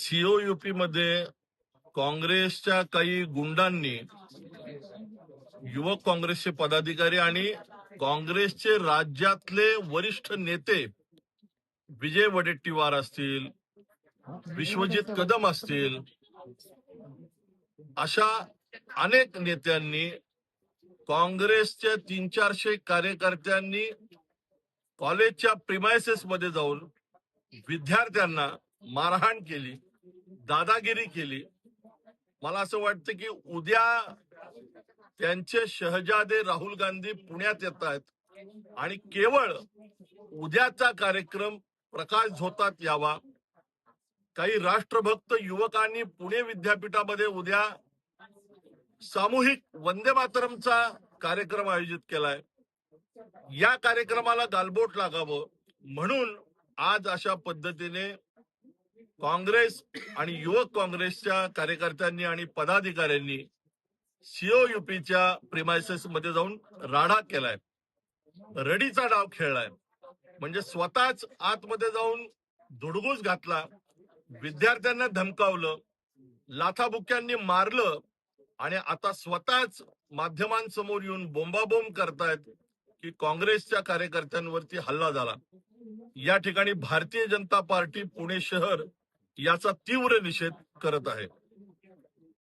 सीओयूपी मध्ये काँग्रेसच्या काही गुंडांनी युवक काँग्रेसचे पदाधिकारी आणि काँग्रेसचे राज्यातले वरिष्ठ नेते विजय वडेट्टीवार असतील, विश्वजित कदम असतील, अशा अनेक नेत्यांनी काँग्रेसच्या 300-400 कार्यकर्त्यांनी कॉलेजच्या प्रिमायसेस मध्ये जाऊन विद्यार्थ्यांना मारहाण केली, दादागिरी केली. मला असं वाटतं की उद्या त्यांचे शहजादे राहुल गांधी पुण्यात येत आहेत आणि केवळ उद्याचा कार्यक्रम प्रकाश झोतात यावा. काही राष्ट्रभक्त युवकांनी पुणे विद्यापीठामध्ये उद्या सामूहिक वंदे मातरमचा कार्यक्रम आयोजित केलाय. या कार्यक्रमाला गालबोट लागावं म्हणून आज अशा पद्धतीने काँग्रेस आणि युवक काँग्रेसच्या कार्यकर्त्यांनी आणि पदाधिकाऱ्यांनी सीओयूपीच्या प्रिमायसेस मध्ये जाऊन राडा केलाय, रडीचा डाव खेळलाय. म्हणजे स्वतःच आतमध्ये जाऊन धुडगूस घातला, विद्यार्थ्यांना धमकावलं, लाथाबुक्यांनी मारलं आणि आता स्वतःच माध्यमांसमोर येऊन बोंबाबोंब करतायत की काँग्रेसच्या कार्यकर्त्यांवरती हल्ला झाला. या ठिकाणी भारतीय जनता पार्टी पुणे शहर याचा तीव्र निषेध करत आहे.